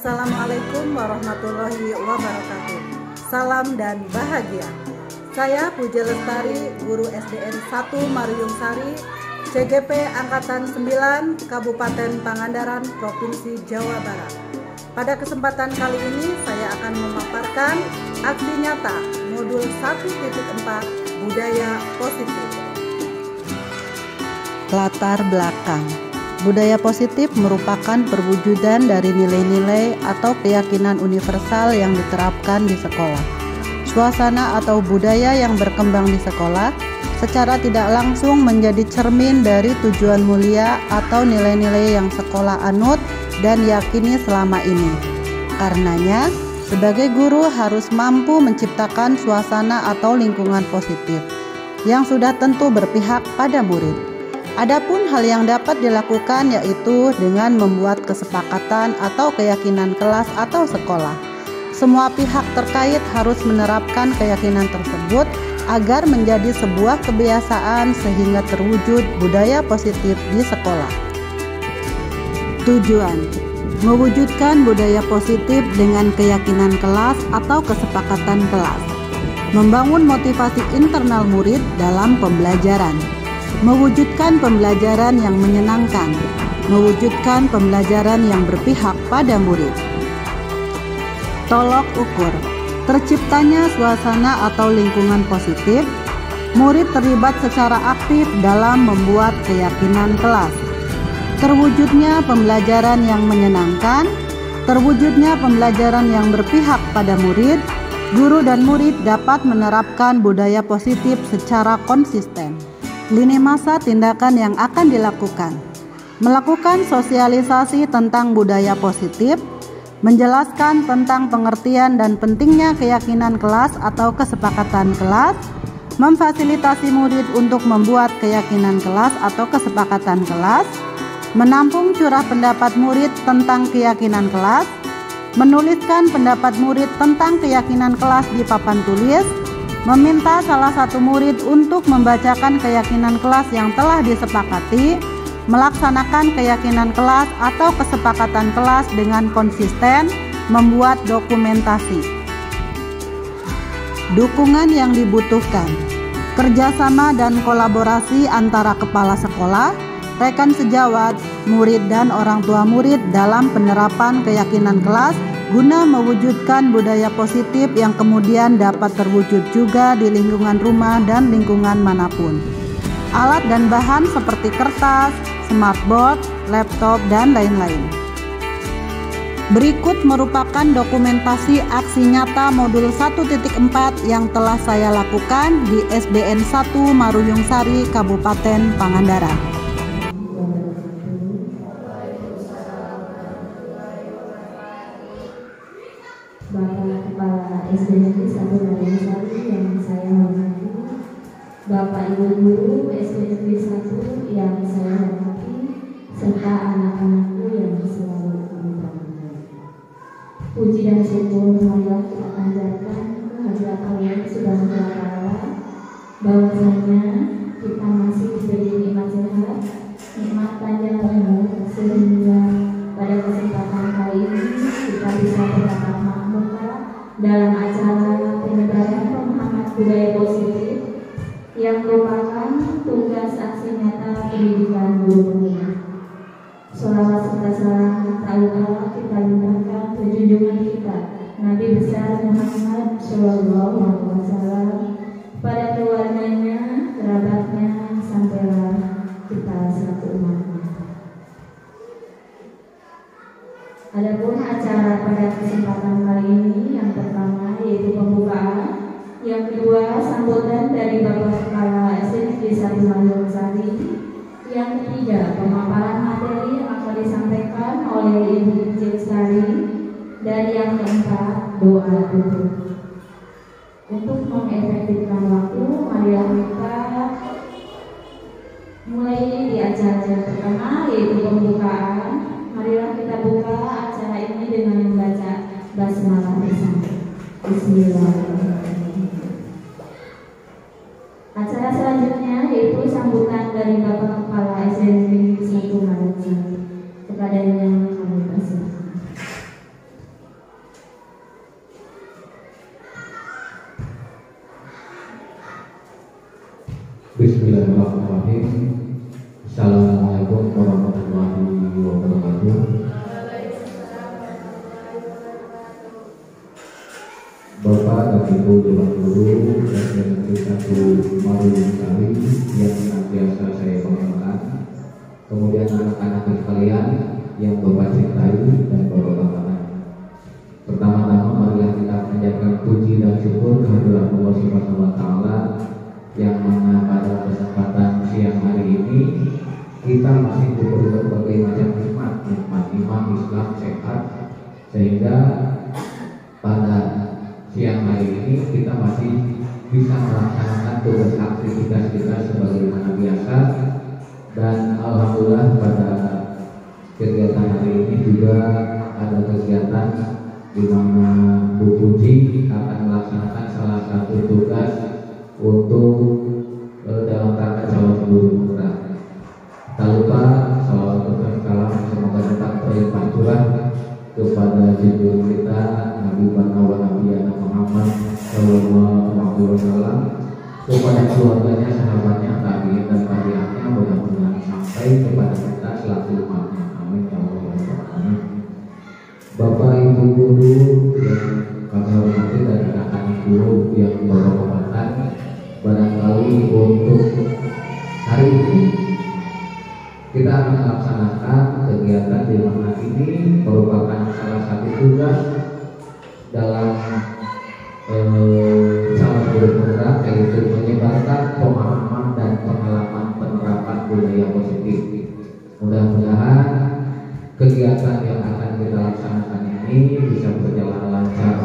Assalamualaikum warahmatullahi wabarakatuh. Salam dan bahagia. Saya Puja Lestari, guru SDN 1 Maruyung Sari, CGP Angkatan 9, Kabupaten Pangandaran, Provinsi Jawa Barat. Pada kesempatan kali ini saya akan memaparkan aksi nyata modul 1.4 budaya positif. Latar belakang. Budaya positif merupakan perwujudan dari nilai-nilai atau keyakinan universal yang diterapkan di sekolah. Suasana atau budaya yang berkembang di sekolah secara tidak langsung menjadi cermin dari tujuan mulia atau nilai-nilai yang sekolah anut dan yakini selama ini. Karenanya, sebagai guru harus mampu menciptakan suasana atau lingkungan positif yang sudah tentu berpihak pada murid. Adapun hal yang dapat dilakukan yaitu dengan membuat kesepakatan atau keyakinan kelas atau sekolah. Semua pihak terkait harus menerapkan keyakinan tersebut agar menjadi sebuah kebiasaan sehingga terwujud budaya positif di sekolah. Tujuan: mewujudkan budaya positif dengan keyakinan kelas atau kesepakatan kelas. Membangun motivasi internal murid dalam pembelajaran. Mewujudkan pembelajaran yang menyenangkan, mewujudkan pembelajaran yang berpihak pada murid. Tolok ukur. Terciptanya suasana atau lingkungan positif, murid terlibat secara aktif dalam membuat keyakinan kelas. Terwujudnya pembelajaran yang menyenangkan, terwujudnya pembelajaran yang berpihak pada murid, guru dan murid dapat menerapkan budaya positif secara konsisten. Lini masa tindakan yang akan dilakukan: melakukan sosialisasi tentang budaya positif, menjelaskan tentang pengertian dan pentingnya keyakinan kelas atau kesepakatan kelas, memfasilitasi murid untuk membuat keyakinan kelas atau kesepakatan kelas, menampung curah pendapat murid tentang keyakinan kelas, menuliskan pendapat murid tentang keyakinan kelas di papan tulis, meminta salah satu murid untuk membacakan keyakinan kelas yang telah disepakati, melaksanakan keyakinan kelas atau kesepakatan kelas dengan konsisten, membuat dokumentasi. Dukungan yang dibutuhkan: kerjasama dan kolaborasi antara kepala sekolah, rekan sejawat, murid dan orang tua murid dalam penerapan keyakinan kelas guna mewujudkan budaya positif yang kemudian dapat terwujud juga di lingkungan rumah dan lingkungan manapun. Alat dan bahan seperti kertas, smartboard, laptop, dan lain-lain. Berikut merupakan dokumentasi aksi nyata modul 1.4 yang telah saya lakukan di SDN 1 Maruyung Sari, Kabupaten Pangandaran. Bapak Kepala SDN 1 Maruyung Sari yang saya hormati, Bapak Ibu Guru SDN 1 yang saya hormati, serta anak-anakku yang selalu kami banggakan. Puji dan syukur marilah kita panjatkan kehadirat Allah Subhanahu wa Ta'ala, bahwasanya kita masih diberi nikmat sehat, nikmat panjang umur, sehingga pada kesempatan kali ini kita bisa bertatap muka dalam acara penyebaran pemahaman budaya positif yang merupakan tugas aksi nyata pendidikan guru pembina. Sholawat serta salam tak lupa kita limpahkan ke junjungan kita Nabi besar Muhammad Shallallahu Alaihi Wasallam, pada keluarganya, kerabatnya, sampailah kita satu umatnya. Adapun acara pada kesempatan kali ini, yang pertama yaitu pembukaan, yang kedua sambutan dari Bapak Kepala SDN 1 Maruyung Sari, yang ketiga pemaparan materi yang akan disampaikan oleh Ibu Puji Lestari, dan yang keempat doa tutup. Untuk mengefektifkan waktu, marilah kita mulai di acara yang pertama yaitu pembukaan. Marilah kita buka acara ini dengan membaca basmalah bersama. Bismillahirrahmanirrahim. Acara selanjutnya yaitu sambutan dari Bapak Kepala SDN 1 Maruyung Sari. Kepadanya kami persilakan. Bismillahirrahmanirrahim. Assalamualaikum warahmatullahi wabarakatuh. Bapak dan Ibu Dewan Guru SDN 1 Maruyung Sari yang senantiasa saya banggakan, kemudian anak-anak sekalian yang Bapak cintai dan Bapak banggakan. Pertama-tama marilah kita panjatkan puji dan syukur kehadirat Allah Subhanahu wa taala yang mana pada kesempatan siang hari ini kita masih diberi berbagai macam nikmat iman Islam sehat, sehingga pada siang hari ini kita masih bisa melaksanakan tugas aktivitas kita sebagaimana biasa. Dan alhamdulillah pada kegiatan hari ini juga ada kegiatan di mana Bu Puji akan melaksanakan salah satu tugas untuk dalam rangka calon guru penggerak. Tak lupa salawat dan salam semoga tetap terlimpah curah kepada junjungan kita Nabi wa Nabiyana Muhammad sallallahu alaihi wasallam, kepada keluarganya, sahabatnya, tabi'in dan tabi'atnya, mudah-mudahan sampai kepada kita selaku umatnya. Amin ya Allah. Amin. Bapak Ibu guru yang kami hormati dan anak-anak guru yang berhormatan, barangkali untuk hari ini kita akan melaksanakan kegiatan di mana ini merupakan salah satu tugas dalam calon guru penggerak, yaitu menyebarkan pemahaman dan pengalaman penerapan budaya positif. Mudah-mudahan kegiatan yang akan kita laksanakan ini bisa berjalan lancar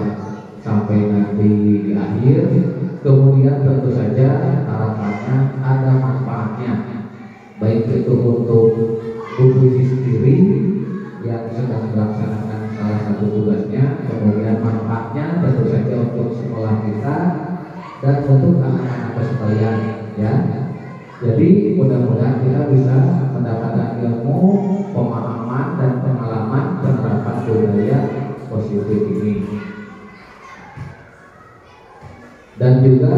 sampai nanti di akhir. Kemudian tentu saja harapannya ada manfaatnya, baik itu untuk guru sendiri yang sedang melaksanakan salah satu tugasnya, kemudian manfaatnya tentu saja untuk sekolah kita dan untuk anak-anak sekalian, ya. Jadi mudah-mudahan kita bisa mendapatkan ilmu, pemahaman dan pengalaman penerapan budaya positif ini. Dan juga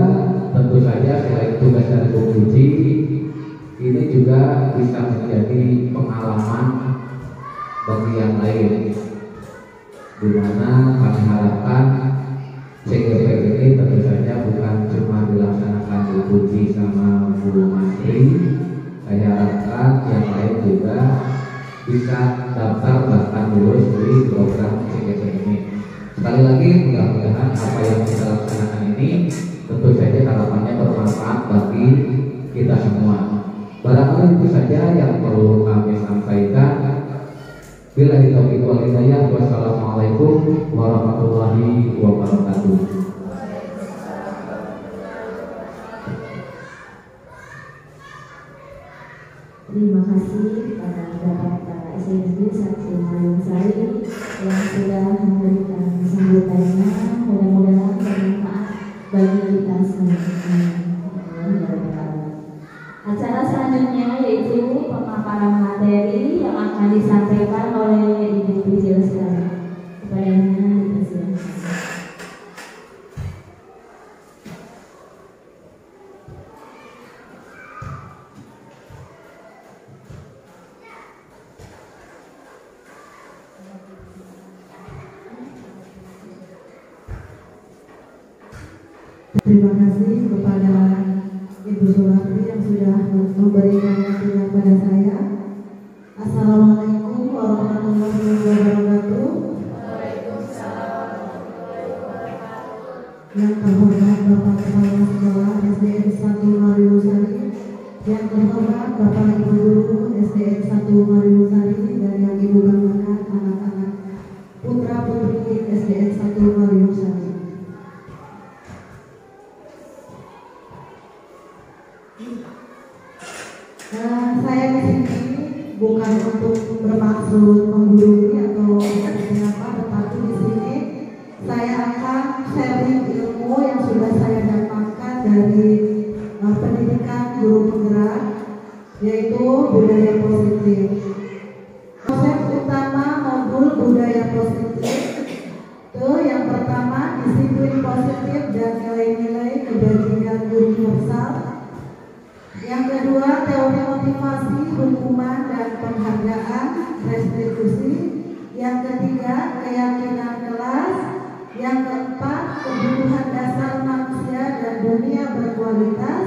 tentu saja selain tugas dari Bu Puji, ini juga bisa menjadi pengalaman bagi yang lain, di mana kami harapkan CGP ini tentu saja bukan cuma dilaksanakan Bu Puji sama Bu Masri. Saya harapkan yang lain juga bisa daftar bahkan lulus di program CGP ini. Sekali lagi mudah-mudahan apa yang kita laksanakan ini tentu saja harapannya bermanfaat bagi kita semua. Barangkali itu saja yang perlu kami sampaikan. Billahi taufiq wal hidayah. Wassalamualaikum warahmatullahi wabarakatuh. Terima kasih kepada Bapak SDN 1 Maruyung Sari yang sudah memberikan sambutannya. Mudah-mudahan bermanfaat bagi kita semua. Acara selanjutnya yaitu pemaparan materi yang akan disampaikan oleh Ibu Puji Lestari. Kepadanya dipersilakan. Terima kasih kepada Ibu Suratri yang sudah memberikan waktunya kepada saya. Assalamualaikum warahmatullahi wabarakatuh. Yang terhormat Bapak Kepala Sekolah SDN 1 Maruyung Sari, yang terhormat Bapak Ibu Guru SDN 1 Maruyung Sari, dan yang Ibu banggakan anak-anak putra putri SDN 1 Maruyung Sari. Saya di sini bukan untuk bermaksud menggurui atau seperti apa, tetapi di sini saya akan sharing ilmu yang sudah saya dapatkan dari pendidikan guru penggerak, yaitu budaya positif. Konsep utama modul budaya positif itu yang pertama disiplin positif dan nilai-nilai kebajikan universal. Yang kedua, teori motivasi, hukuman dan penghargaan, restitusi. Yang ketiga, keyakinan kelas. Yang keempat, kebutuhan dasar manusia dan dunia berkualitas.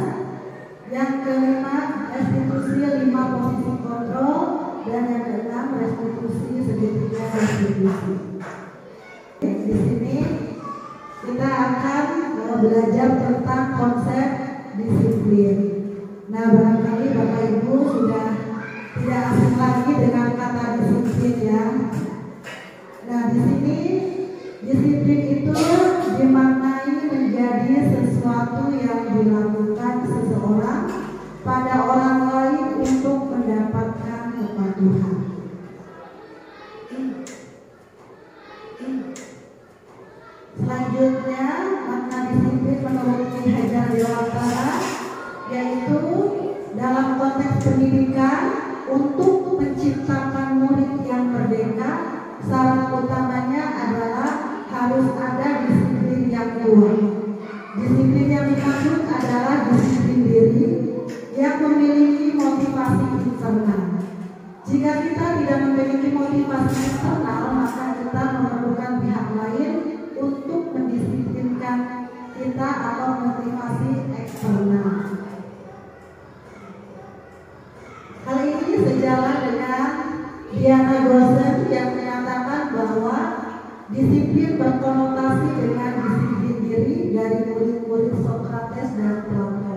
Yang kelima, restitusi 5 posisi kontrol. Dan yang keenam, restitusi segitiga restitusi. Di sini kita akan belajar tentang konsep disiplin. Nah, barangkali Bapak Ibu sudah tidak asing lagi dengan kata disiplin ya. Nah, di sini disiplin itu dimaknai menjadi sesuatu yang dilakukan seseorang pada orang lain untuk mendapatkan kepatuhan. Selanjutnya, makna disiplin menurut Ki Hajar Dewantara yaitu dalam konteks pendidikan untuk menciptakan murid yang merdeka, syarat utamanya adalah harus ada disiplin yang kuat. Disiplin yang dimaksud adalah disiplin diri yang memiliki motivasi internal. Jika kita tidak memiliki motivasi internal, maka kita memerlukan pihak lain untuk mendisiplinkan kita atau motivasi eksternal. Hal ini sejalan dengan Diana Gosen yang menyatakan bahwa disiplin berkonotasi dengan disiplin diri dari murid-murid Sokrates dan Plato.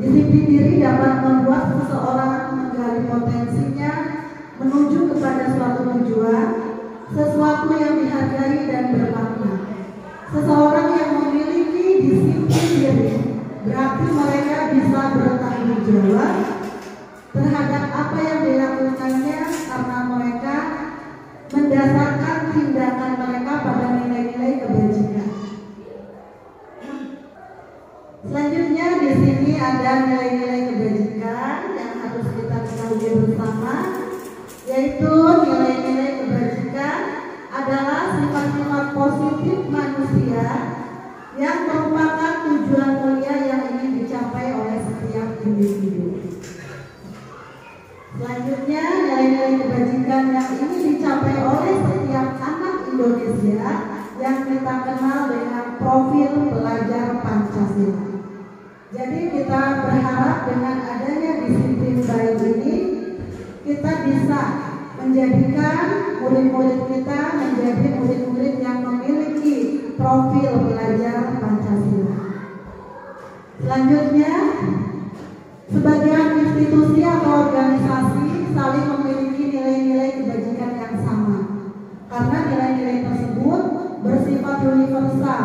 Disiplin diri dapat membuat seseorang menggali potensinya menuju kepada suatu tujuan, sesuatu yang dihargai dan bermakna. Seseorang yang memiliki disiplin diri berarti mereka bisa bertanggung jawab terhadap apa yang dilakukannya karena mereka mendasarkan tindakan mereka pada nilai-nilai kebajikan. Selanjutnya di sini ada nilai-nilai kebajikan yang harus kita ketahui bersama, yaitu nilai-nilai kebajikan adalah sifat-sifat positif manusia yang merupakan tujuan mulia yang ingin dicapai oleh setiap individu. Selanjutnya, nilai-nilai kebajikan yang ingin dicapai oleh setiap anak Indonesia yang kita kenal dengan profil pelajar Pancasila. Jadi kita berharap dengan adanya disiplin baik ini, kita bisa menjadikan murid-murid kita menjadi murid-murid yang memiliki profil pelajar Pancasila. Selanjutnya, sebagian institusi atau organisasi saling memiliki nilai-nilai kebajikan yang sama, karena nilai-nilai tersebut bersifat universal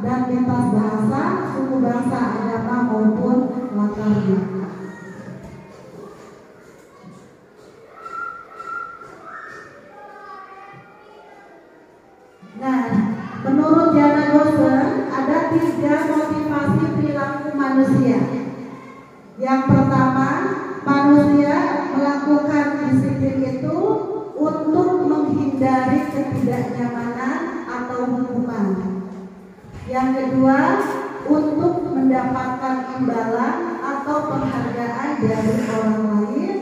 dan lintas bahasa, suku bangsa, agama maupun latar belakang. Nah, menurut Diana Gosen ada 3 motivasi perilaku manusia. Yang pertama, manusia melakukan disiplin itu untuk menghindari ketidaknyamanan atau hukuman. Yang kedua, untuk mendapatkan imbalan atau penghargaan dari orang lain.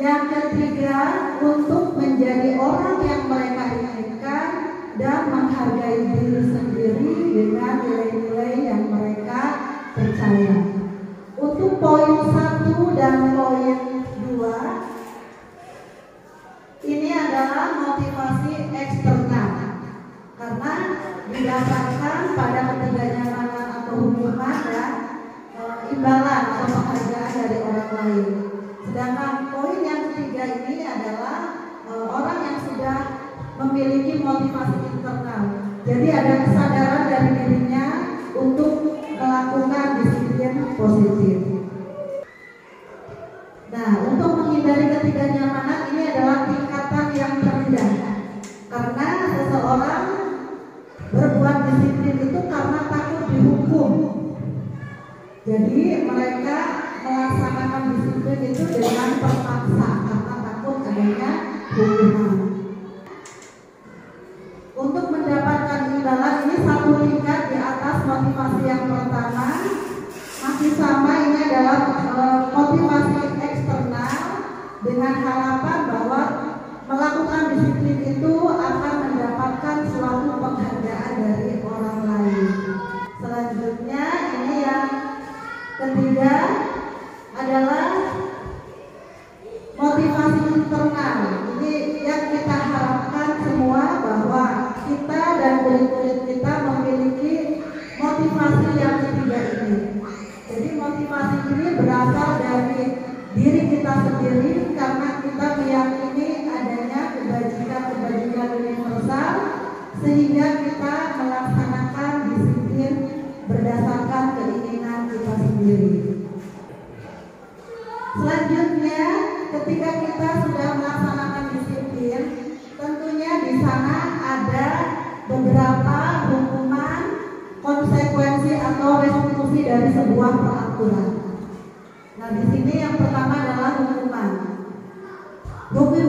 Yang ketiga, untuk menjadi orang yang mereka inginkan dan menghargai diri sendiri dengan nilai-nilai yang mereka percaya. Untuk poin 1 dan poin 2, ini adalah motivasi eksternal karena didasarkan pada ketidaknyamanan atau hukuman dan imbalan atau penghargaan dari orang lain. Sedangkan poin yang ketiga ini adalah orang yang sudah memiliki motivasi internal. Jadi ada kesadaran dari dirinya untuk melakukan disiplin positif. Nah, untuk menghindari ketidaknyamanan ini adalah tingkatan yang terendah, karena seseorang berbuat disiplin itu karena takut dihukum. Jadi mereka melaksanakan disiplin itu dengan terpaksa karena takut adanya hukuman. Untuk mendapatkan imbalan ini 1 tingkat di atas motivasi yang pertama, masih sama, ini adalah motivasi eksternal dengan harapan bahwa melakukan disiplin itu akan mendapatkan suatu penghargaan dari orang lain. Selanjutnya ini yang ketiga adalah motivasi internal. Ini yang kita harapkan semua bahwa kita dan murid-murid kita memiliki motivasi yang ketiga ini. Jadi motivasi ini berasal dari diri kita sendiri karena kita meyakini adanya kebajikan-kebajikan universal sehingga kita melaksanakan disiplin berdasarkan keinginan kita sendiri. Selanjutnya, ketika kita sudah melaksanakan disiplin, tentunya di sana ada beberapa hukuman, konsekuensi atau restitusi dari sebuah peraturan. Nah, di sini yang pertama adalah hukuman.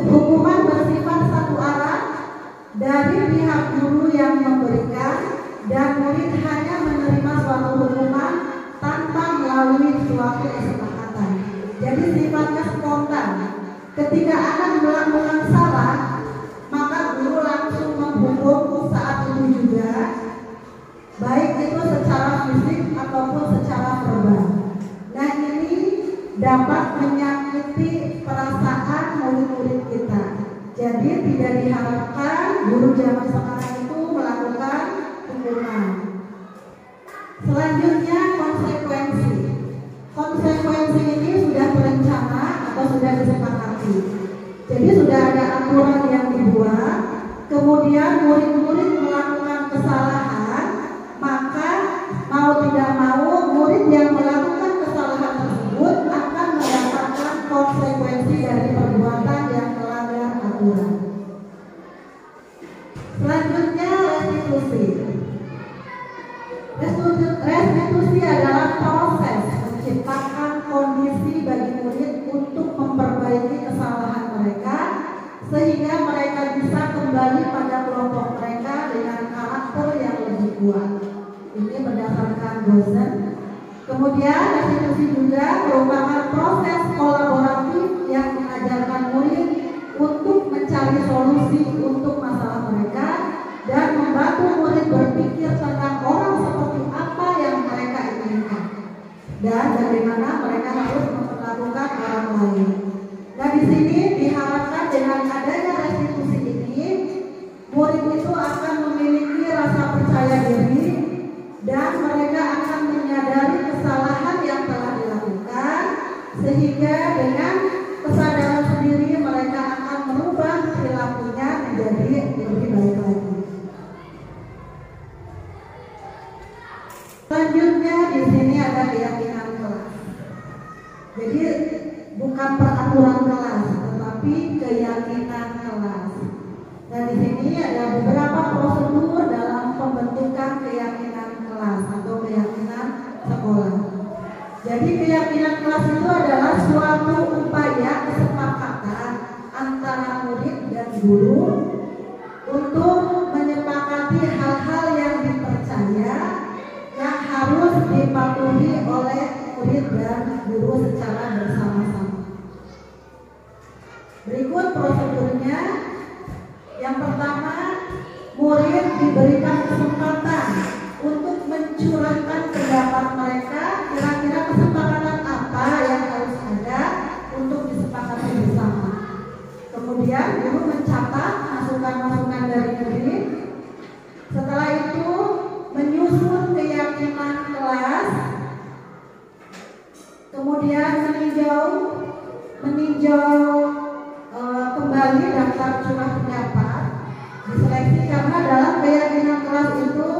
Hukuman bersifat satu arah dari pihak guru yang memberikan dan murid hanya menerima suatu hukuman tanpa melalui suatu kesepakatan. Jadi sifatnya spontan. Ketika anak melakukan salah, maka guru langsung menghukum saat itu juga, baik itu secara fisik ataupun secara verbal. Nah, ini dapat menyakiti perasaan murid-murid kita. Jadi tidak diharapkan guru zaman sekarang itu melakukan hukuman. Selanjutnya konsekuensi. Konsekuensi ini sudah terencana atau sudah disepakati. Jadi sudah ada aturan yang dibuat. Kemudian murid-murid melakukan kesalahan, maka mau tidak mau murid yang melakukan kesalahan tersebut akan mendapatkan konsekuensi dari perbuatan yang melanggar aturan. Selanjutnya restitusi. Restitusi adalah proses menciptakan kondisi bagi murid untuk memperbaiki kesalahan mereka sehingga mereka bisa kembali pada kelompok mereka dengan karakter yang lebih kuat. Ini berdasarkan dosen. Kemudian restitusi juga merupakan proses kolaboratif yang mengajarkan murid untuk mencari solusi untuk masalah mereka dan membantu murid berpikir tentang orang seperti apa yang mereka inginkan dan bagaimana mereka harus memperlakukan orang lain. Nah, di sini diharapkan dengan adanya restitusi ini, murid itu akan memiliki rasa percaya diri dan mereka akan menyadari kesalahan yang telah dilakukan, sehingga dengan kesadaran sendiri mereka akan merubah perilakunya menjadi lebih baik lagi. Selanjutnya di sini ada keyakinan kelas. Jadi bukan peraturan kelas, tetapi keyakinan kelas. Dan di sini ada beberapa prosedur dalam pembentukan keyakinan kelas atau keyakinan sekolah. Jadi keyakinan kelas itu adalah suatu upaya kesepakatan antara murid dan guru untuk menyepakati hal-hal yang dipercaya yang harus dipatuhi oleh murid dan guru secara bersama-sama. Berikut prosedurnya. Yang pertama, murid diberikan kesempatan untuk mencurahkan pendapat mereka, kira-kira kesepakatan apa yang harus ada untuk disepakati bersama. Kemudian guru mencatat masukan-masukan dari murid. Setelah itu menyusun keyakinan kelas, kemudian meninjau kembali daftar curah pendapat, diseleksi karena dalam keyakinan kelas itu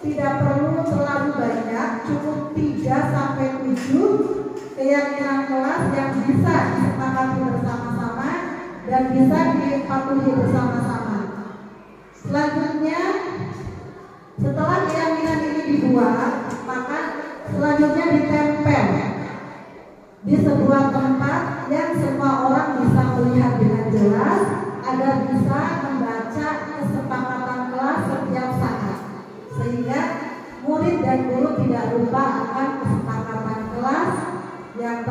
tidak perlu terlalu banyak, cukup 3-7 keyakinan kelas yang bisa disepakati bersama-sama dan bisa dipatuhi bersama-sama. Selanjutnya, setelah keyakinan ini dibuat, maka selanjutnya ditempel di sebuah tempat yang semua orang bisa melihat dengan jelas agar bisa membaca kesepakatan kelas setiap saat, sehingga murid dan guru tidak lupa akan kesepakatan kelas yang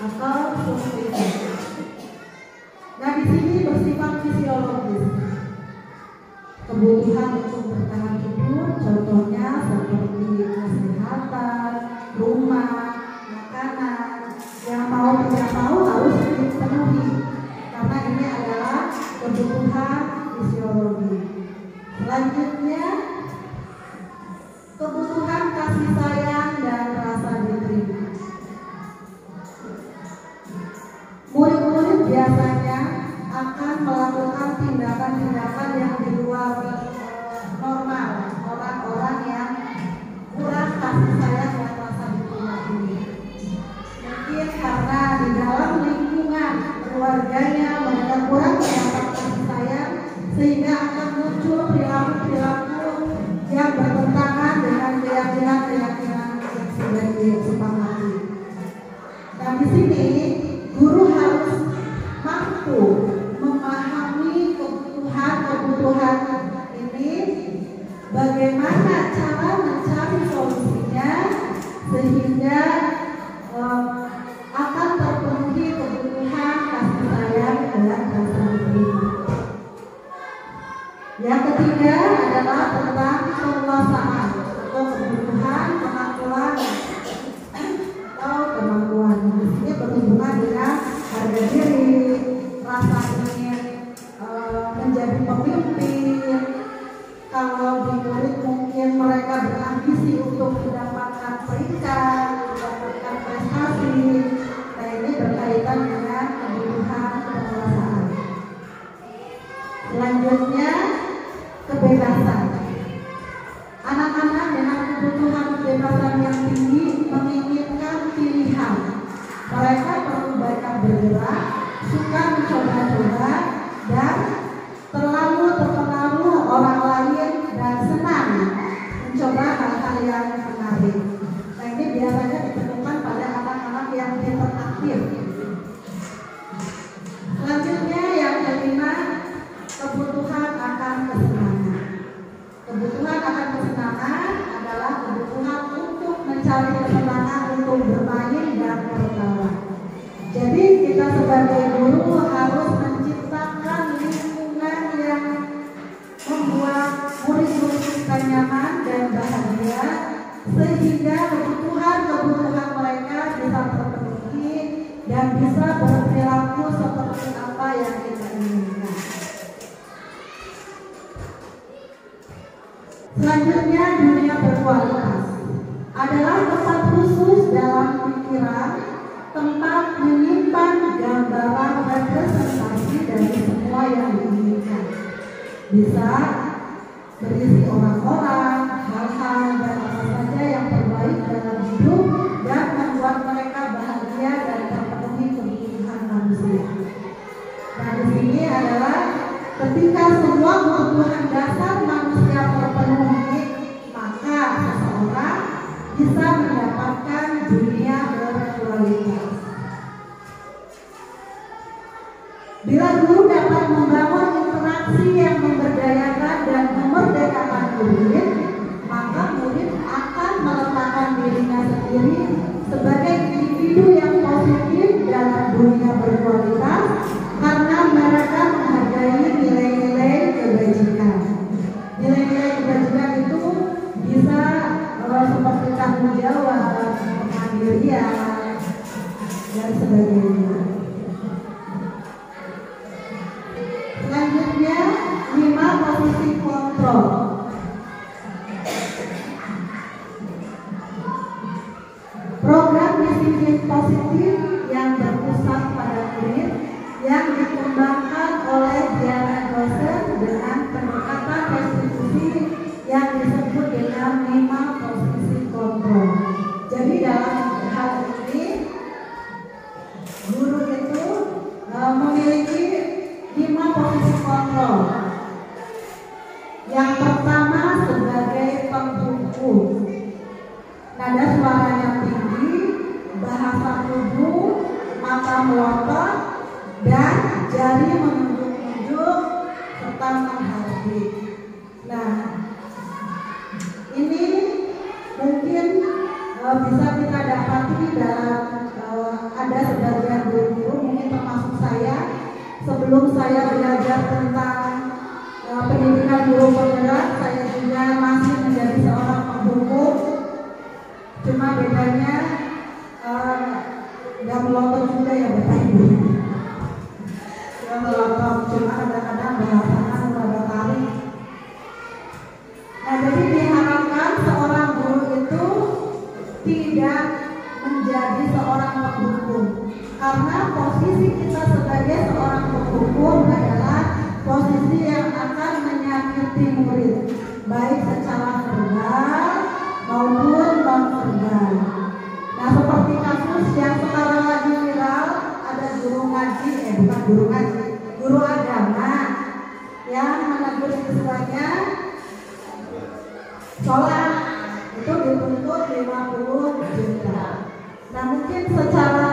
atau survival. Nah, di sini bersifat fisiologis. Kebutuhan untuk bertahan hidup, contohnya seperti kesehatan, rumah, makanan, yang mau tidak mau harus dipenuhi karena ini adalah kebutuhan fisiologi. Selanjutnya, kebutuhan kasih sayang dan rasa diterima. Murid-murid biasanya akan melakukan tindakan-tindakan yang di luar normal orang-orang yang kurang kasih sayang dan rasa diterima ini. Mungkin karena di dalam lingkungan keluarganya mereka kurang mendapat kasih sayang, sehingga akan muncul perilaku-perilaku yang bertentangan dengan keyakinan-keyakinan yang sudah disepakati. Dan di sini guru harus mampu memahami kebutuhan ini, bagaimana cara mencari solusinya sehingga akan terpenuhi kebutuhan kasih sayang dan rasa diterima. Yang ketiga adalah tentang penguasaan atau kebutuhan kemampuan atau kemampuan. Di sini berhubungan dengan harga diri, rasa ingin menjadi pemimpin. Kalau di murid mungkin mereka berambisi untuk mendapatkan peringkat, mendapatkan prestasi. Nah, ini berkaitan dengan kebutuhan penguasaan. Selanjutnya, kebebasan. Anak-anak dengan kebutuhan kebebasan yang tinggi menginginkan pilihan. Mereka perlu banyak bergerak, suka mencoba-coba, dan terlalu terpengaruh orang lain dan senang mencoba hal-hal yang menarik. Nah, ini biasanya ditemukan pada anak-anak yang hiperaktif. Selanjutnya, yang kelima, kebutuhan akan kesenangan. Kebutuhan akan kesenangan adalah kebutuhan untuk mencari kesenangan untuk bermain dan tertawa. Jadi kita sebagai guru harus menciptakan lingkungan yang membuat murid-murid kita nyaman dan bahagia, sehingga kebutuhan mereka bisa terpenuhi dan bisa berperilaku seperti apa yang kita inginkan. Selanjutnya, dunia berkualitas adalah tempat khusus dalam pikiran, tempat menyimpan gambaran representasi dari semua yang diinginkan. Bisa berisi orang-orang, hal-hal, dan apa saja yang terbaik dalam hidup dan membuat mereka bahagia dan terpenuhi kebutuhan manusia. Nah, di sini adalah ketika semua kebutuhan dasar manusia terpenuhi, maka seseorang bisa mendapatkan dunia berkualitas. Bila guru dapat membangun interaksi yang memberdayakan dan memerdekakan murid, maka murid akan meletakkan dirinya sendiri sebagai individu yang positif dalam dunia berkualitas, karena mereka menghargai nilai-nilai kebajikan. Nilai-nilai kebajikan itu bisa seperti tanggung jawab, kemandirian, dan sebagainya. Selanjutnya, 5 posisi kontrol. Program disiplin positif yang berpusat pada murid yang dikembangkan oleh Diana Gosen dengan pendekatan restitusi yang disebut dengan 5 posisi kontrol. Jadi dalam hal ini guru itu memiliki 5 posisi kontrol. Yang pertama sebagai penghukum, nada suaranya tinggi, bahasa tubuh, mata melotot, dan jari menunjuk-nunjuk serta menghardik. Nah, ini mungkin bisa kita dapati dalam ada sebagian guru-guru mungkin termasuk saya, sebelum saya belajar tentang pendidikan guru penggerak, saya juga masih menjadi seorang penghukum. Cuma bedanya nggak melotot juga ya Bapak Ibu. Nggak melotot, cuma kadang-kadang bahasanya rada tarik. Nah, jadi diharapkan seorang guru itu tidak menjadi seorang penghukum, karena posisi kita sebagai seorang penghukum adalah posisi yang akan menyakiti murid, baik secara verbal maupun non verbal. Nah, seperti kasus yang sekarang lagi viral, ada guru ngaji, bukan guru ngaji, guru agama yang menegur siswanya sholat itu dituntut 50 juta. Nah, mungkin secara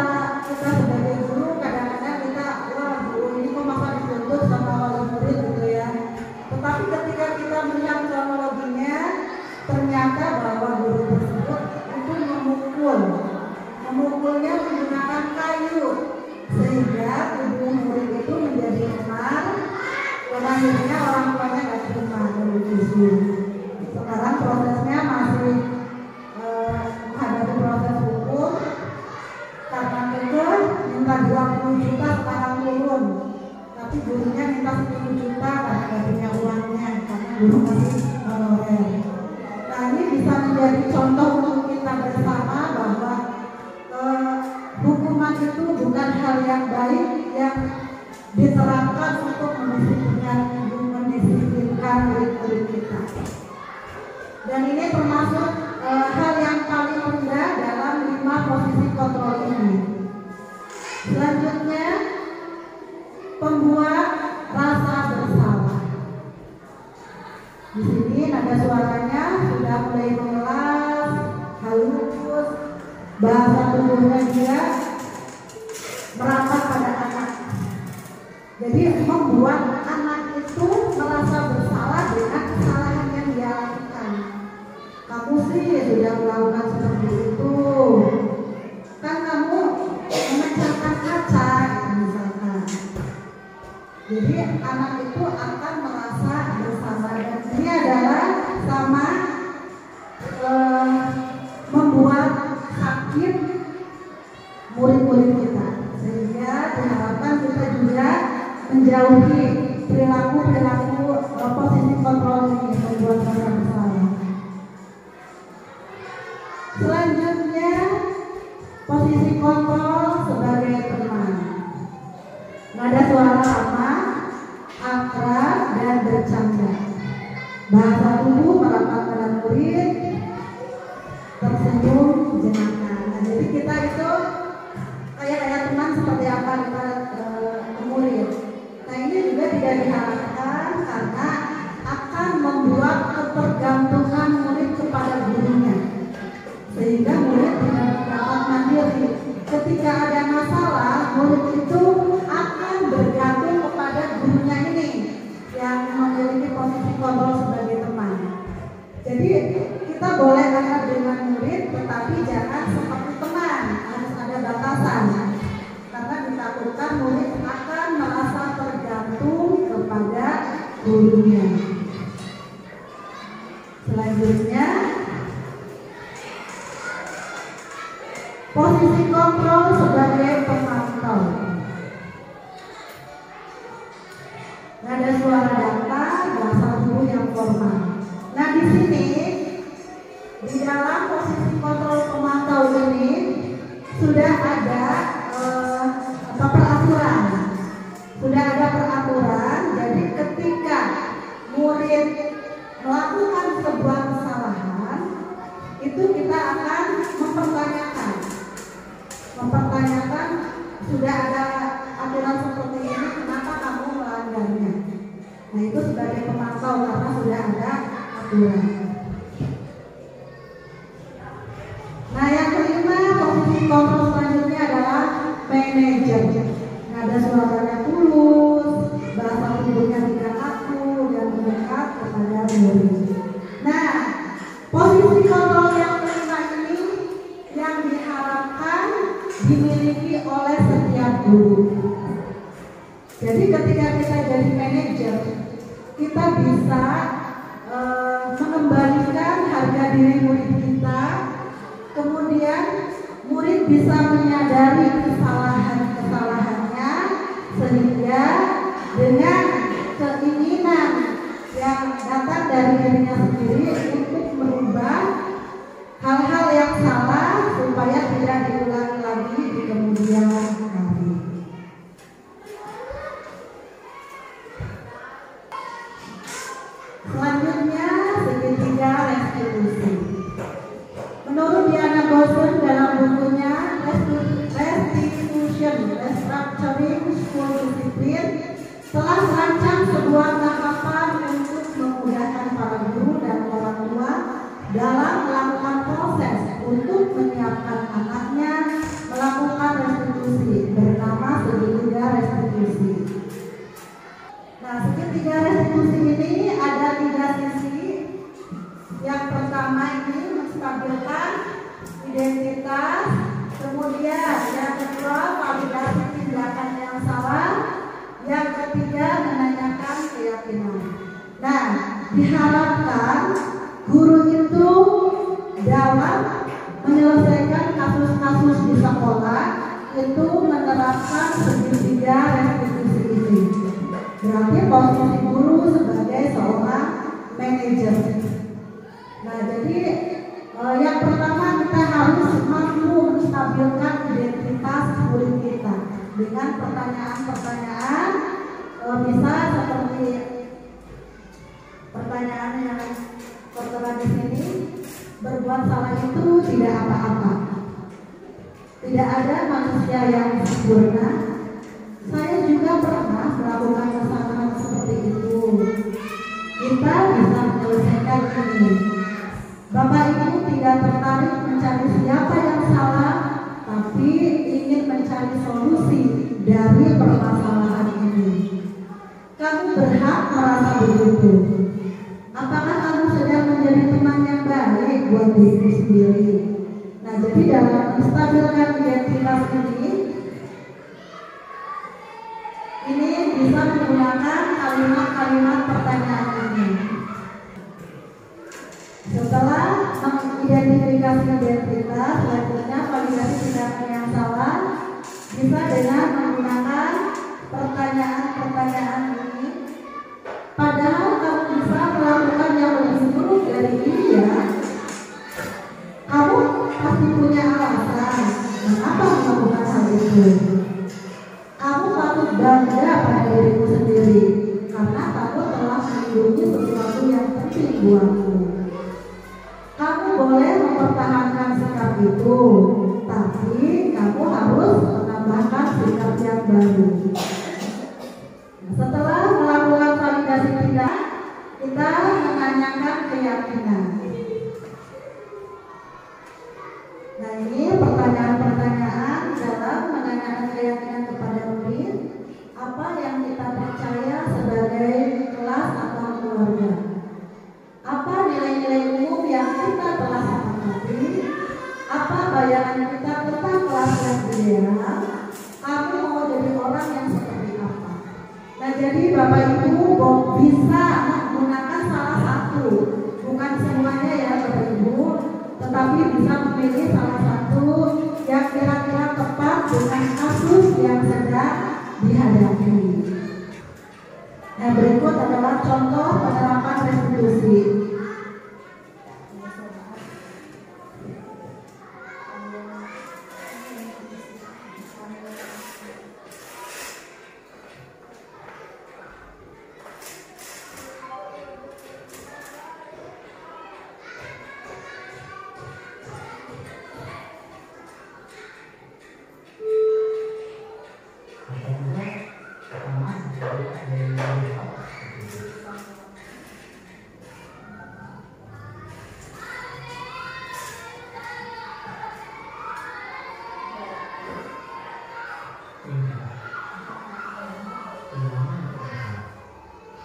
kita sebagai guru kadang-kadang kita, wah guru ini kok masa dituntut sama wali murid gitu ya. Tetapi ketika kita melihat kronologinya, ternyata bahwa guru tersebut itu memukulnya menggunakan kayu, sehingga tubuh murid itu menjadi memar, dan akhirnya orang tuanya nggak terima begitu. Sekarang prosesnya masih menghadapi proses hukum, karena kekeh minta 20 juta sekarang turun, tapi gurunya minta 10 juta karena nggak punya uangnya, karena guru masih honorer. Nah, ini bisa menjadi contoh untuk kita bersama bahwa hukuman itu bukan hal yang baik yang diterapkan untuk mendisiplinkan murid-murid kita. Dan ini termasuk hal yang paling rendah dalam 5 posisi kontrol ini. Selanjutnya, pembuat rasa bersalah. Di sini nada suaranya sudah mulai mengelas, halus, bahasa tubuhnya dia merapat pada anak. Jadi membuat anak itu merasa bersalah dengan kesalahan yang dia lakukan. Kamu sih sudah melakukan seperti itu, kan kamu memecahkan kaca misalkan. Jadi anak itu akan merasa bersalah, dan ini adalah sama membuat sakit murid-murid kita, sehingga diharapkan kita juga menjauhi perilaku-perilaku posisi kontrol ini, membuat rasa bersalah. Selanjutnya, posisi kontrol sebagai teman. Nada suara ramah, akrab, dan bercanda. Bahasa tubuh merapat pada murid, tersenyum, jenaka. Nah, jadi kita itu kayak teman seperti apa kita ke murid. Nah, ini juga tidak diharapkan karena akan membuat ketergantungan murid kepada gurunya, sehingga murid tidak dapat mandiri. Ketika ada masalah, murid itu akan bergantung kepada gurunya ini yang memiliki posisi kontrol sebagai teman. Jadi kita boleh akrab dengan murid, tetapi jangan seperti teman, harus ada batasan, karena ditakutkan murid akan merasa tergantung kepada gurunya. Selanjutnya, posisi kontrol sebagai pemantau. Nada suara datar, bahasa tubuh yang formal. Nah, di sini di dalam posisi kontrol pemantau ini sudah ada peraturan. Sudah ada peraturan. Jadi ketika murid melakukan sebuah kesalahan, itu kita akan mempertanyakan sudah ada aturan seperti ini, kenapa kamu melanggarnya? Nah, itu sebagai pemantau karena sudah ada aturan. Nah, yang kelima, posisi kontrol selanjutnya adalah manajer. Nada suaranya tulus, bahasa tubuhnya tidak kaku dan mendekat kepada murid. Nah, posisi kontrol yang kelima ini yang diharapkan dimiliki oleh setiap guru. Jadi ketika kita jadi manajer, kita bisa mengembalikan harga diri murid kita, kemudian murid bisa menyadari kesalahan-kesalahannya, sehingga dengan keinginan yang datang dari dirinya sendiri untuk merubah hal-hal yang salah supaya tidak diulangi lagi di kemudian hari. Selanjutnya, segitiga restitusi. Menurut Diana Gosen dalam bukunya Restitution, Restructuring School Discipline, telah merancang sebuah tahapan untuk memudahkan para guru dan orang tua dalam melakukan proses untuk menyiapkan anaknya melakukan restitusi, bernama segitiga restitusi. Nah, segitiga restitusi ini ada 3 sisi. Yang pertama ini menstabilkan identitas, kemudian yang kedua validasi tindakan yang salah, yang ketiga menanyakan keyakinan. Nah, diharapkan guru itu dalam menyelesaikan kasus-kasus di sekolah itu menerapkan segitiga restitusi ini. Berarti posisi guru sebagai seorang manajer. Nah, jadi yang pertama kita harus mampu menstabilkan identitas murid kita dengan pertanyaan-pertanyaan, bisa seperti pertanyaan yang tertera di sini, berbuat salah itu tidak apa-apa. Tidak ada manusia yang sempurna. Saya juga pernah melakukan kesalahan seperti itu. Kita bisa menyelesaikan ini. Bapak Ibu tidak tertarik mencari siapa yang salah, tapi ingin mencari solusi dari permasalahan ini. Kamu berhak merasa begitu. Apakah kamu sedang menjadi teman yang baik buat diri sendiri? Nah, jadi dalam menstabilkan identitas ini bisa menggunakan kalimat-kalimat pertanyaan ini. Setelah mengidentifikasi identitas, selanjutnya validasi tindakan yang salah bisa dengan menggunakan pertanyaan-pertanyaan ini. Padahal kamu bisa melakukan yang lebih buruk dari ini ya. Kamu pasti punya alasan mengapa melakukan hal itu. Kamu patut bangga pada dirimu sendiri karena kamu telah melindungi sesuatu yang penting buatmu. Kamu boleh mempertahankan sikap itu, tapi kamu harus menambahkan sikap yang baru. Setelah melakukan validasi tindakan, kita menanyakan keyakinan. Nah, ini pertanyaan-pertanyaan dalam menanyakan keyakinan kepada murid. Apa yang kita percaya sebagai kelas atau keluarga? Apa nilai-nilai umum yang kita telah sepakati? Apa bayangan kita tentang kelas yang ideal? Kamu mau jadi orang yang seperti apa? Nah, jadi Bapak Ibu bisa menggunakan salah satu, bukan semuanya ya Bapak Ibu, tetapi bisa memilih salah satu yang kira-kira tepat dengan kasus yang sedang dihadapi. Nah, berikut adalah contoh penerapan restitusi.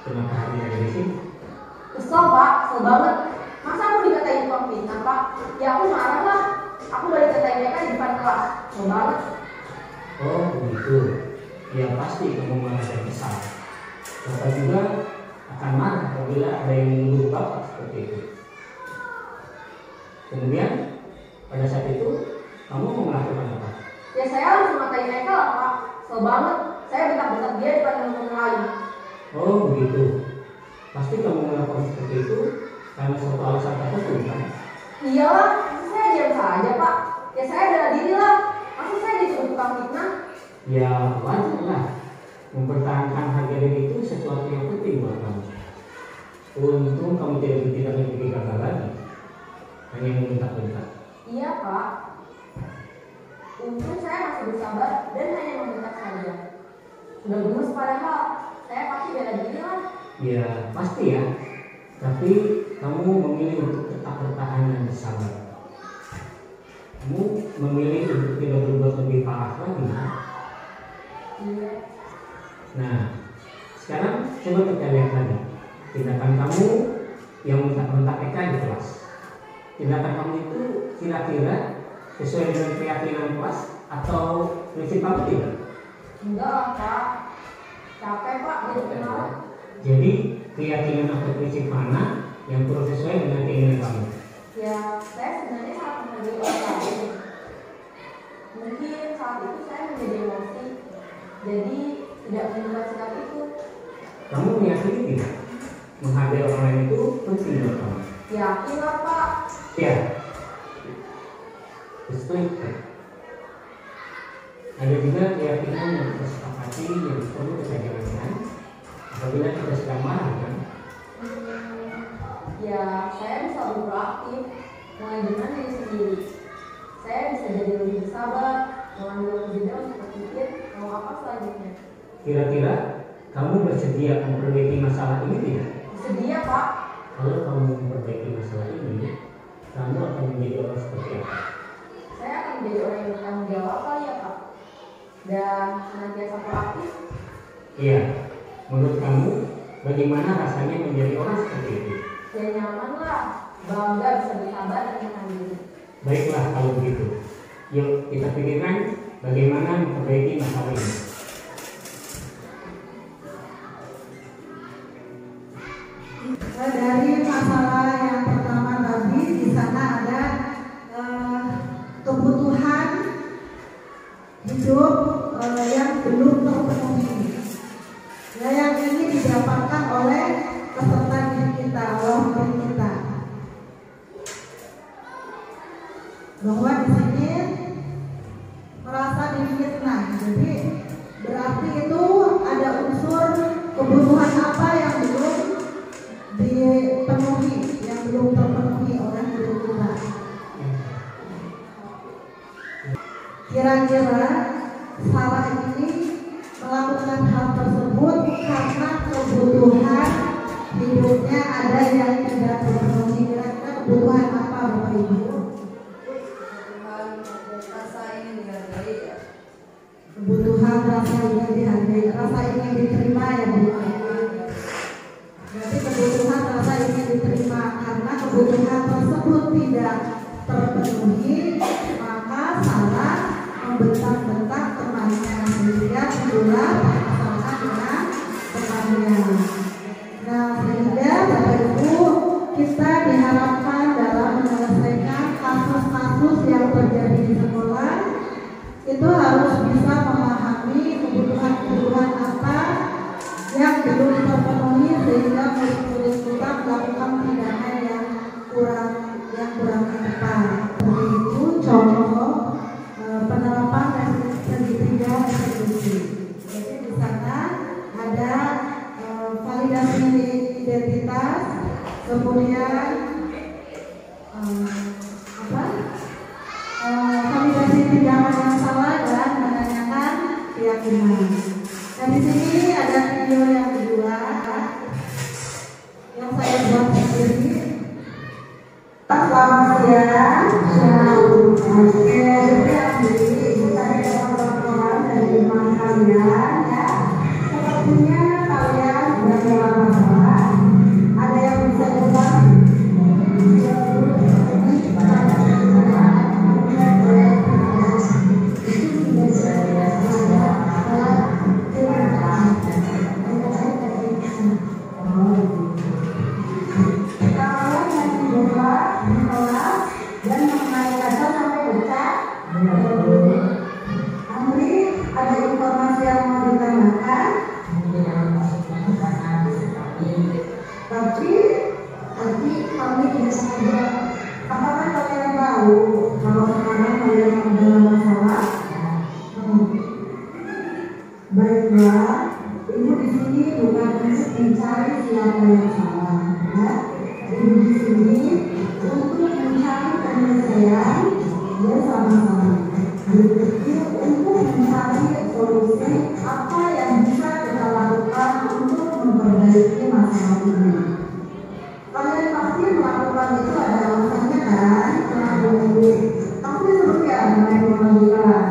Kenapa hatinya dari sini? Kesel Pak, kesel banget. Masa aku dikatain tukang fitnah Pak? Ya aku marah lah. Aku balik ke TMK di depan kelas. kesel banget. Oh begitu. Ya pasti kamu marah dan kesal. Bapak juga akan marah apabila ada yang menuduh Bapak seperti itu. Kemudian pada saat itu kamu mau melakukan apa? Ya saya harus memakai Eka lah Pak. Kesel banget. Saya bentak-bentak dia depan teman-teman lain. Oh begitu. Pasti kamu melakukan seperti itu karena suatu alasan tertentu kan? Iyalah, masa saya diam saja Pak. Ya saya bela diri lah. Masa saya disuruh tukang fitnah? Ya wajar lah. Mempertahankan harga diri itu sesuatu yang penting buat kamu. Untung kamu tidak memiliki gagal lagi. Hanya membentak-bentak. Iya Pak. Untung saya masih bersabar dan hanya membentak saja. Sudah gemes padahal. Saya pasti bela diri lah. Ya pasti ya. Tapi kamu memilih untuk tetap bertahan dan bersabar. Kamu memilih untuk tidak berbuat lebih parah lagi. Iya. Nah, sekarang coba kita lihat lagi tindakan kamu yang bentak-bentak Eka di kelas. Tindakan kamu itu kira-kira sesuai dengan keyakinan kelas atau prinsip kamu tidak? Enggak lah Pak. Capek Pak, jadi kenal. Jadi keyakinan atau prinsip mana yang perlu sesuai dengan keinginan kamu? Ya, saya sebenarnya sangat menghargai orang lain. Mungkin saat itu saya menjadi emosi, jadi tidak membuat sikap itu. Kamu meyakini tidak? Menghargai orang lain itu penting buat kamu? Yakin lah Pak. Ya. Setuju. Ada juga keyakinan yang kita sepakati yang perlu kita jalankan apabila kita sedang marah kan? Ya, saya bisa proaktif, mengajukan diri sendiri. Saya bisa jadi lebih bersabar, mengambil jeda untuk berpikir mau apa selanjutnya. Kira-kira kamu bersedia memperbaiki masalah ini tidak? Bersedia Pak. Kalau kamu memperbaiki masalah ini, kamu akan menjadi orang seperti apa? Saya akan menjadi orang yang bertanggung jawab kali ya Pak. Dan senantiasa proaktif. Iya. Menurut kamu, bagaimana rasanya menjadi orang seperti itu? Ya nyaman lah, bangga bisa bersabar dan menahan diri. Baiklah kalau begitu. Yuk kita pikirkan bagaimana memperbaiki masalah ini. Dari masalah yang pertama tadi, di sana ada kebutuhan hidup yang belum terpenuhi. Ya, yang ini didapatkan oleh peserta didik kita, oleh kita. Bahwa di sini merasa difitnah, jadi berarti itu ada unsur kebutuhan apa yang belum dipenuhi, yang belum terpenuhi oleh diri kita. Kira-kira Sarah ini melakukan hal tersebut karena kebutuhan hidupnya ada yang tidak terpenuhi. Kira-kira kebutuhan apa Bapak Ibu? Kebutuhan rasa ingin dihargai ya. Kebutuhan rasa ingin dihargai, rasa ingin diterima ya Bu. Berarti kebutuhan rasa ingin diterima, karena kebutuhan tersebut tidak terpenuhi, maka Sarah membentak-bentak temannya sehingga timbullah permasalahan dengan temannya. Nah, sehingga Bapak Ibu, kita diharapkan dalam menyelesaikan kasus-kasus yang terjadi di sekolah itu harus bisa memahami kebutuhan-kebutuhan apa yang belum terpenuhi sehingga murid-murid kita melakukan tindakan yang kurang tepat. Itu contoh penerapan segitiga restitusi. Jadi di sana ada validasi identitas, kemudian validasi tindakan yang salah dan menanyakan keyakinan. Dan di sini ada video yang kedua yang saya buat sendiri. Selamat siang. Ibu tadi teman-teman dari kalian ya. Sepertinya kalian sudah dalam masalah. Ada yang bisa jawab? Andri, ada informasi yang mau ditanyakan? Tapi kami tidak sengaja. Apakah kalian tahu kalau sekarang kalian ada masalah? Baiklah, ibu di sini bukan untuk mencari siapa yang salah, ya. Ibu di sini untuk mencari penyelesaian bersama-sama. Berpikir untuk mencari solusi apa yang bisa kita lakukan untuk memperbaiki masalah ini. Kalian pasti melakukan itu ada alasannya kan? Tapi seru ya main bola di kelas.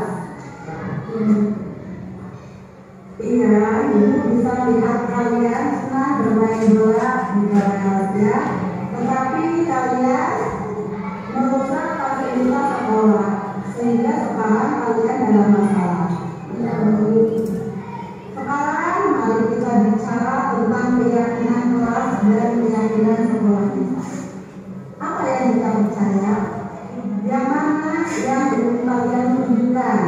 Iya, ibu bisa lihat kalian senang bermain bola di kelas ya. Tetapi kalian merusak fasilitas sekolah sehingga sekarang kalian dalam masalah. Sekarang mari kita bicara tentang keyakinan kelas dan keyakinan sekolah kita. Apa yang kita percaya? Yang mana yang belum kalian tunjukkan?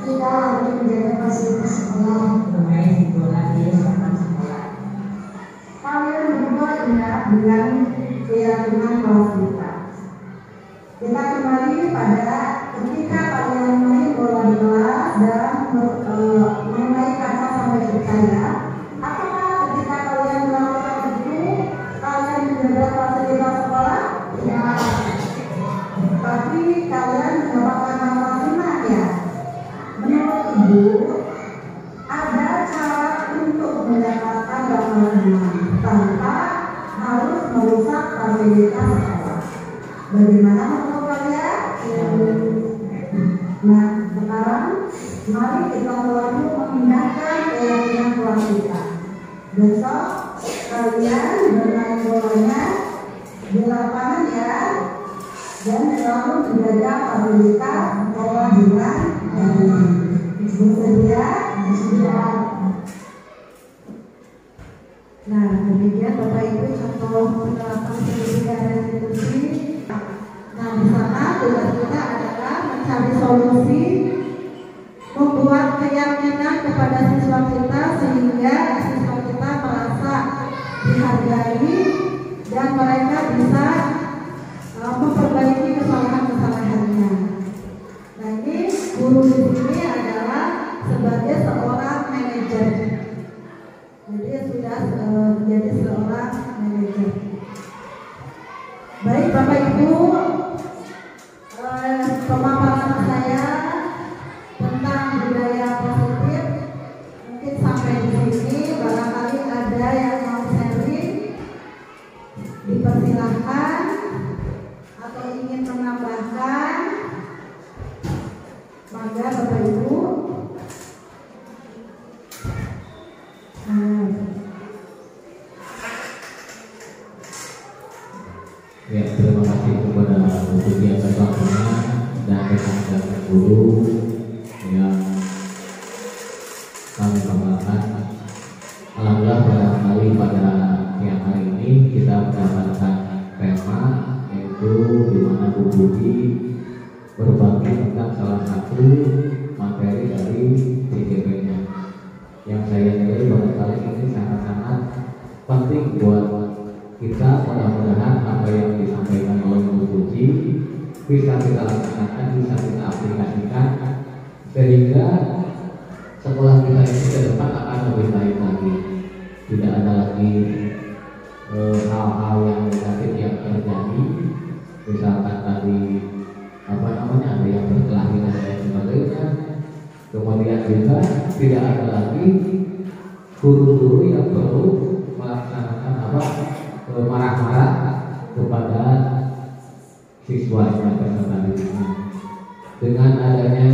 Kita harus menjaga fasilitas sekolah, bermain bola di lapangan sekolah. Kalian berdua ingat dengan keyakinan kelas kita. Kita kembali pada ketika kalian main bola di kelas dan mengenai kata sampai percaya. Apakah ketika kalian melakukan itu kalian menjaga fasilitas sekolah? Ya. Tapi kalian mendapatkan amal sunnah ya. Menurut ibu, ada cara untuk mendapatkan amal sunnah tanpa harus merusak fasilitas sekolah. Bagaimana menurut kalian? Nah, sekarang mari kita selalu memindahkan keyakinan kelas kita. Besok kalian bermain bolanya di lapangan ya, dan selalu menjaga fasilitas sekolah dengan bersedia. Nah, demikian Bapak Ibu contoh penerapan pendidikan restitusi. Nah, di sana tugas kita adalah mencari solusi, membuat keyakinan kepada siswa kita sehingga siswa kita merasa dihargai dan mereka bisa memperbaiki kesalahan-kesalahannya. Nah, ini guru di sini adalah sebagai seorang manajer. Jadi sudah menjadi seorang manajer. Baik Bapak Ibu, pemaparan saya tentang budaya positif mungkin sampai di sini. Barangkali ada yang mau sharing, dipersilahkan atau ingin menambahkan, maka Bapak Ibu. Ya, terima kasih kepada Bu Tia atas waktunya dan rekan-rekan guru yang kami banggakan. Alhamdulillah barangkali pada siang hari ini kita mendapatkan tema yaitu di mana Bu Budi berbagi tentang salah satu materi dari CGP-nya yang saya nilai barangkali ini sangat-sangat penting buat kita. Mudah-mudahan apa yang disampaikan oleh Bu Puji bisa kita laksanakan, bisa kita aplikasikan sehingga sekolah kita ini ke depan akan lebih baik lagi. Tidak ada lagi hal-hal yang negatif yang terjadi, misalkan tadi ada yang berkelahi dan lain sebagainya. Kemudian juga tidak ada lagi guru-guru yang perlu melaksanakan marah-marah kepada siswanya peserta didiknya. Dengan adanya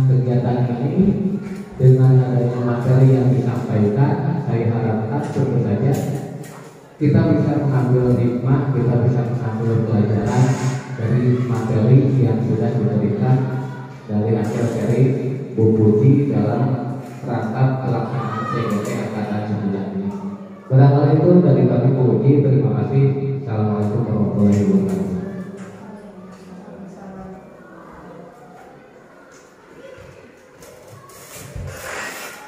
kegiatan ini, dengan adanya materi yang disampaikan, saya harapkan tentu saja kita bisa mengambil hikmah, kita bisa mengambil pelajaran dari materi yang sudah diberikan dari hasil dari Bu Puji dalam rangka pelaksanaan CGP angkatan 9 ini. Barangkali itu dari kami Bu Puji. Terima kasih. Assalamualaikum warahmatullahi wabarakatuh.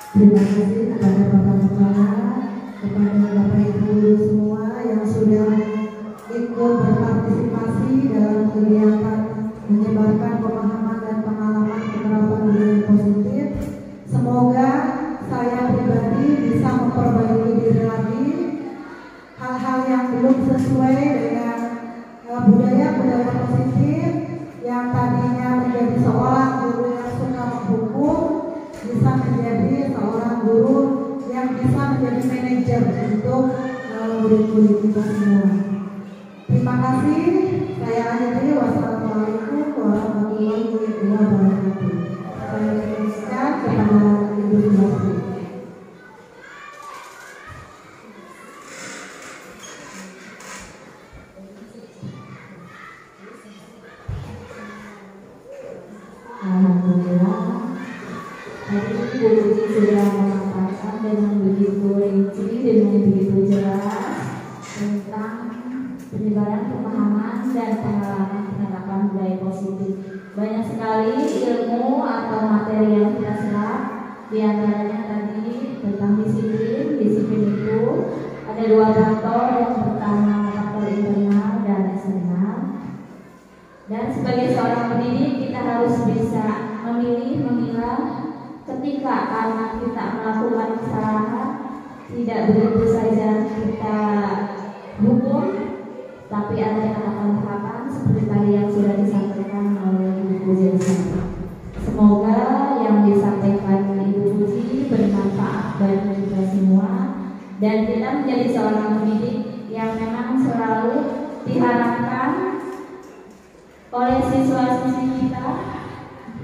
Terima kasih kepada Bapak Kepala, kepada Bapak Ibu guru semua yang sudah ikut berpartisipasi dalam kegiatan menyebarkan pemahaman dan pengalaman penerapan budaya positif. Semoga saya pribadi bisa memperbaiki diri lagi hal-hal yang belum sesuai dengan budaya-budaya positif yang tadinya menjadi seorang guru yang suka menghukum bisa menjadi seorang guru yang bisa menjadi manajer untuk murid-murid kita semua. Terima kasih. Saya akhiri. Wassalamualaikum warahmatullahi wabarakatuh. Saya teruskan kepada Ibu Basri. Alhamdulillah, tadi Bu Puji sudah memaparkan dengan begitu rinci, dengan begitu jelas tentang penyebaran pemahaman dan pengalaman penerapan budaya positif. Banyak sekali ilmu atau materi yang kita serap, diantaranya tadi tentang disiplin. Disiplin itu ada dua faktor, yang pertama faktor internal dan eksternal. Dan sebagai seorang pendidik kita harus bisa memilih, memilah ketika anak kita melakukan kesalahan, tidak begitu saja kita hukum, tapi ada tahapan-tahapan seperti tadi yang sudah disampaikan oleh Ibu Puji. Semoga yang disampaikan Ibu Puji bermanfaat bagi kita semua dan kita menjadi seorang pendidik yang memang selalu diharapkan oleh siswa-siswi kita,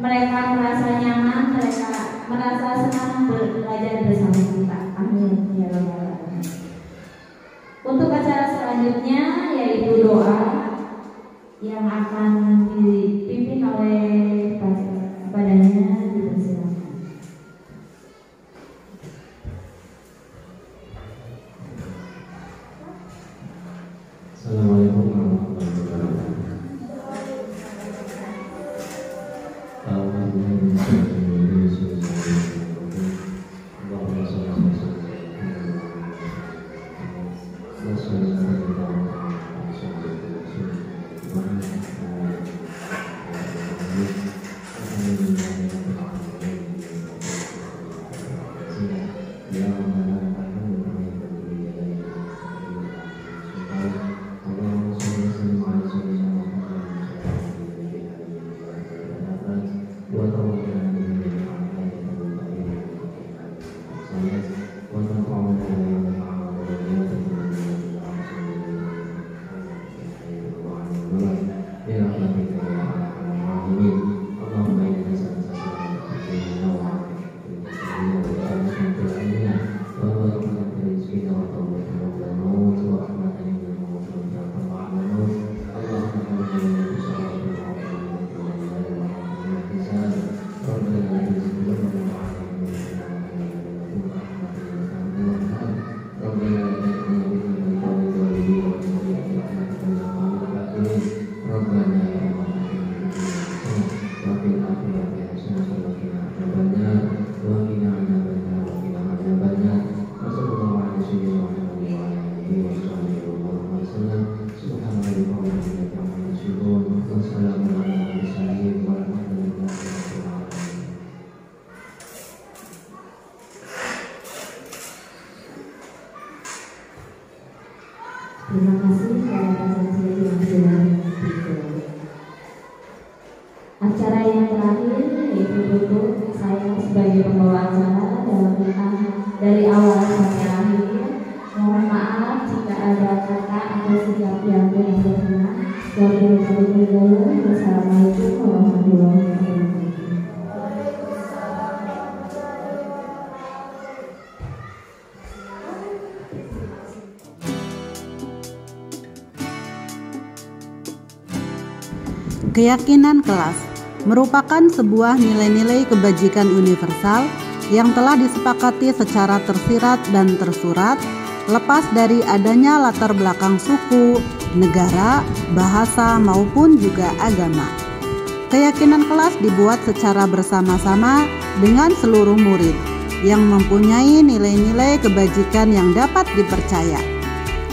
mereka merasa nyaman, mereka merasa senang belajar bersama kita. Amin ya rabbal alamin. Untuk acara selanjutnya yaitu doa yang akan dipimpin oleh kepadanya, dipersilakan. Assalamualaikum warahmatullahi wabarakatuh. Terima kasih kepada pasien yang sudah mengikuti. Acara yang terakhir yaitu tutup saya sebagai pembawa acara dalam dari awal sampai akhir. Mohon maaf jika ada kata atau sikap yang kurang berkenan. Wassalamualaikum warahmatullahi wabarakatuh. Keyakinan kelas merupakan sebuah nilai-nilai kebajikan universal yang telah disepakati secara tersirat dan tersurat, lepas dari adanya latar belakang suku, negara, bahasa, maupun juga agama. Keyakinan kelas dibuat secara bersama-sama dengan seluruh murid, yang mempunyai nilai-nilai kebajikan yang dapat dipercaya.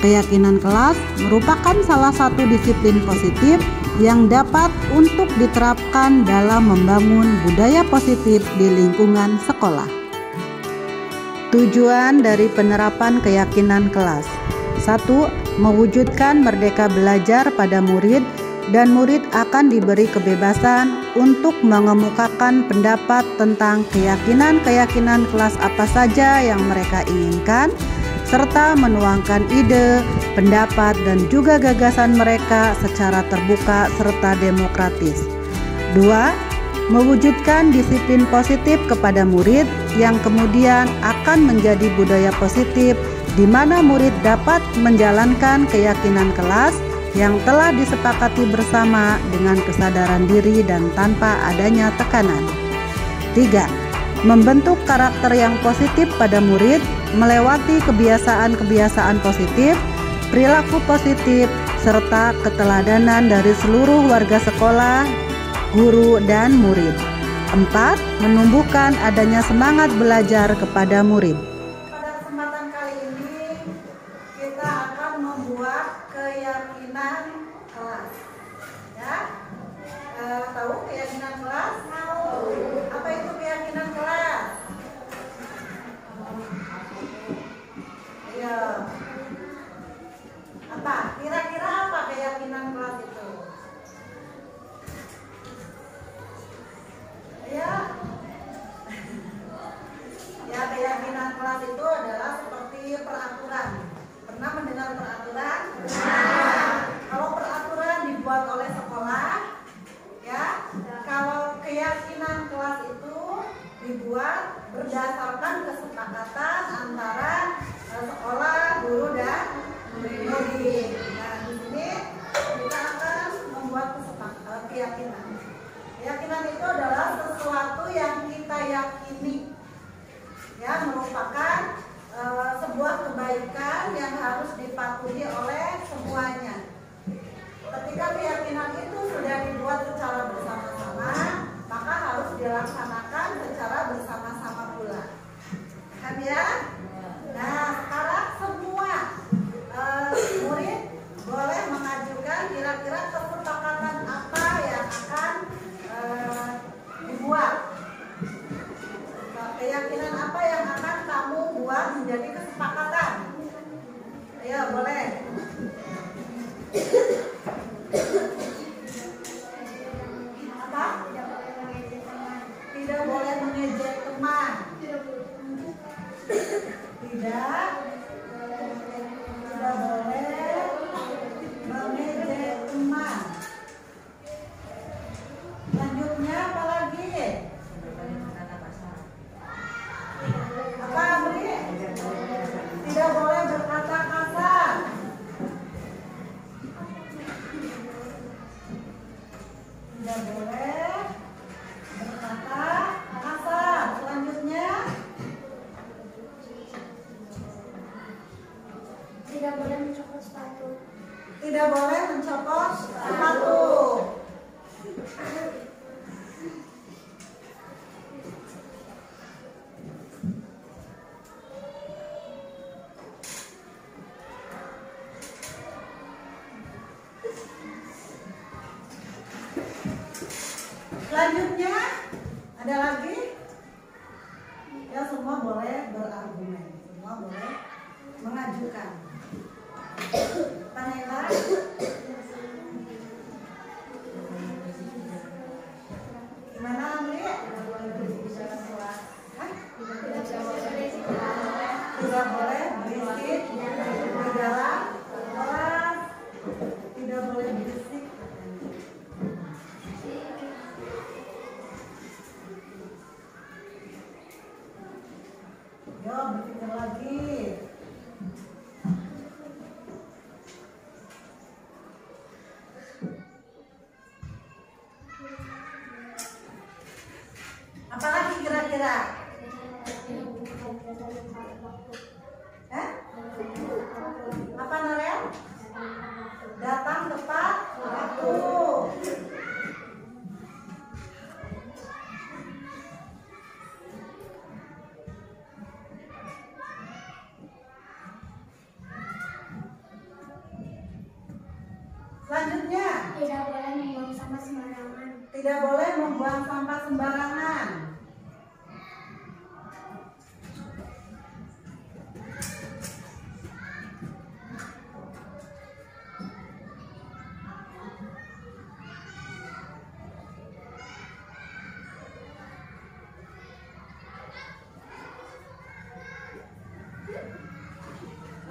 Keyakinan kelas merupakan salah satu disiplin positif yang dapat untuk diterapkan dalam membangun budaya positif di lingkungan sekolah. Tujuan dari penerapan keyakinan kelas: 1. Mewujudkan merdeka belajar pada murid, dan murid akan diberi kebebasan untuk mengemukakan pendapat tentang keyakinan-keyakinan kelas apa saja yang mereka inginkan, serta menuangkan ide, pendapat, dan juga gagasan mereka secara terbuka serta demokratis. 2. Mewujudkan disiplin positif kepada murid yang kemudian akan menjadi budaya positif di mana murid dapat menjalankan keyakinan kelas yang telah disepakati bersama dengan kesadaran diri dan tanpa adanya tekanan. 3. Membentuk karakter yang positif pada murid melewati kebiasaan-kebiasaan positif, perilaku positif, serta keteladanan dari seluruh warga sekolah, guru, dan murid. 4. Menumbuhkan adanya semangat belajar kepada murid. Pada kesempatan kali ini kita akan membuat keyakinan kelas. Ya, tahu keyakinan kelas? Tahu. Apa itu keyakinan kelas? Ayo. Apa? Kira-kira apa keyakinan kelas itu? Ya. Ya, keyakinan kelas itu adalah seperti peraturan. Pernah mendengar peraturan? Kalau peraturan dibuat oleh sekolah, ya. Kalau keyakinan kelas itu dibuat berdasarkan kesepakatan antara sekolah, guru, dan murid. Nah, di sini kita akan membuat keyakinan. Keyakinan itu adalah sesuatu yang kita yakini, ya, merupakan sebuah kebaikan yang harus dipatuhi oleh semuanya. Ketika keyakinan itu sudah dibuat secara bersama-sama, maka harus dilaksanakan secara bersama-sama pula. Kan ya? Nah, sekarang semua murid boleh mengajukan kira-kira kesepakatan apa yang akan dibuat. Keyakinan apa yang akan kamu buat menjadi kesepakatan? Ayo, boleh. Apa? Tidak boleh mengejek teman. Tidak boleh mengejek teman. Lanjutnya apa lagi? Apa, Amri? Tidak boleh berkata kasar. Tidak boleh berkata kasar. Selanjutnya, Tidak boleh mencopot sepatu. tidak boleh mencopot sepatu. Selanjutnya ada lagi? Ya, semua boleh berargumen, semua boleh mengajukan. Panela, gimana, Amri? Tidak boleh berisik di dalam kelas. Tidak boleh berisik. Yo, berpikir lagi. Apalagi kira-kira? Apa, Norel? Datang tepat waktu. tidak boleh membuang sampah sembarangan. Tidak boleh membuang sampah sembarangan.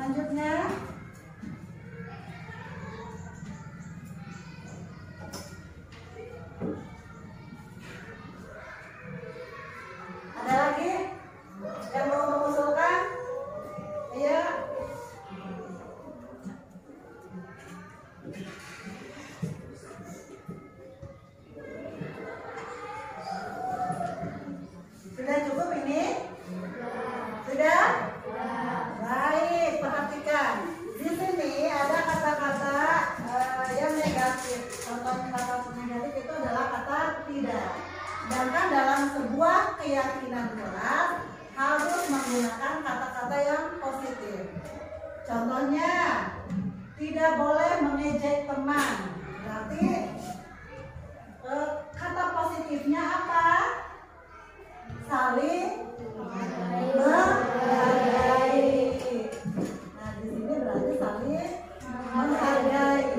Selanjutnya, ada lagi yang mau mengusulkan? Iya. Sudah cukup ini? Sudah? Baik, perhatikan. Di sini ada kata-kata yang negatif. Contoh kata negatif itu adalah kata tidak. Sedangkan dalam sebuah keyakinan kelas harus menggunakan kata-kata yang positif. Contohnya, tidak boleh mengejek teman. Berarti kata positifnya apa? Saling menghargai. Nah, di sini berarti saling menghargai.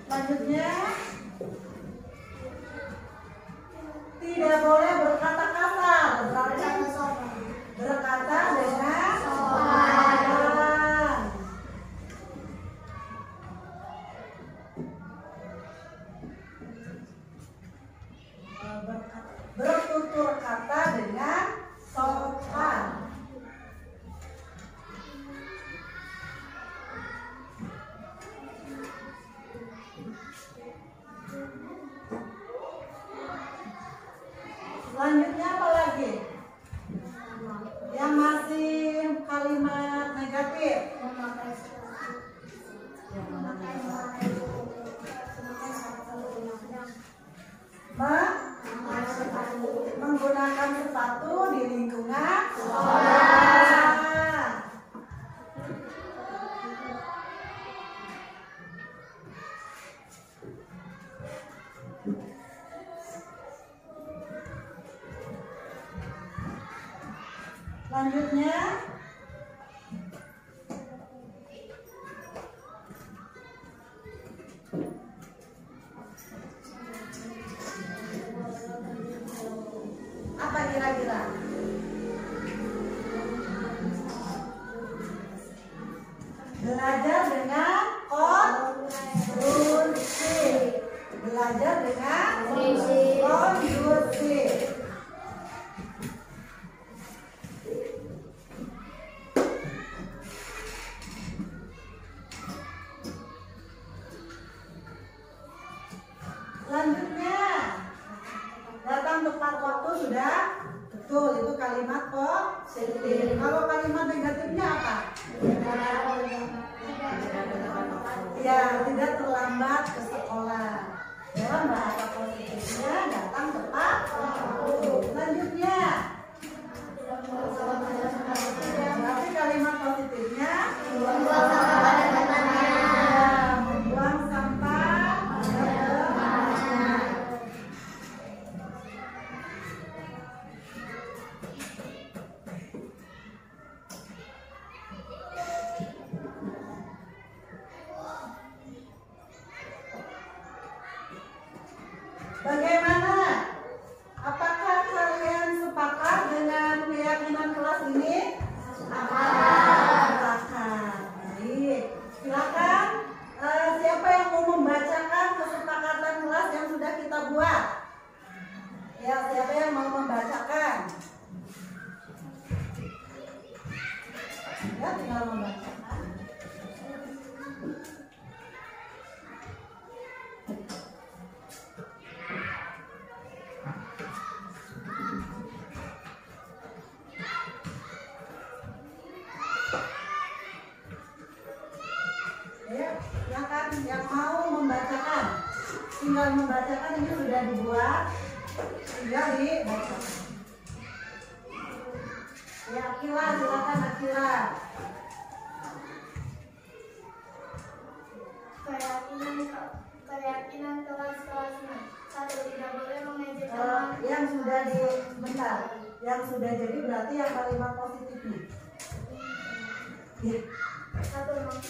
Selanjutnya, tidak boleh berkata kasar. Berarti berkata dengan sopan. Bertutur kata dengan sopan. Selanjutnya apa lagi? Yang masih kalimat negatif. Menggunakan sepatu di lingkungan sekolah. Selanjutnya, apa kira-kira? Belajar dengan kondusif. Belajar dengan kondusif. Selanjutnya, datang tepat waktu sudah betul, itu kalimat positif. Kalau kalimat negatifnya apa? Ya, tidak terlambat ke sekolah. Dalam bahasa positifnya datang tepat waktu. Selanjutnya, berarti kalimat positifnya membuang sampah. Bagaimana? Apakah kalian sepakat dengan keyakinan kelas ini? Sepakat. Baik. Silakan. Siapa yang mau membacakan kesepakatan kelas yang sudah kita buat? Ya, siapa yang mau membacakan? Ya, tinggal membacakan. Ya, silakan yang mau membacakan. Tinggal membacakan, ini sudah dibuat, tinggal dibacakan. Ya, Akila, silakan Akila. keyakinan kelas-kelasnya. 1. Tidak boleh mengejek teman. Yang sudah jadi berarti yang kalimat positif nih. 1.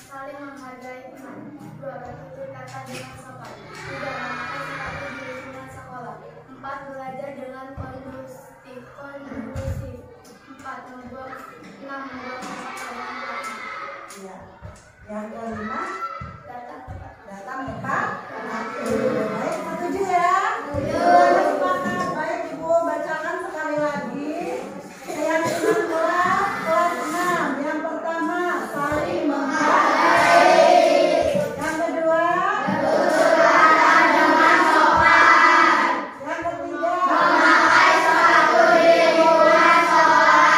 Saling menghargai teman. 2. Bertutur kata dengan sopan. 3. Memakai sepatu di lingkungan sekolah. 4. Belajar dengan kondusif. 4. Membuat masalah dengan baik. Ya. Yang kelima, Datang tepat. datang tepat. Baik, setuju ya? Sepakat. Baik, Ibu bacakan sekali lagi. Keyakinan kelas 6. Yang pertama, saling menghargai. Yang kedua, yang ketiga, memakai sepatu di lingkungan sekolah.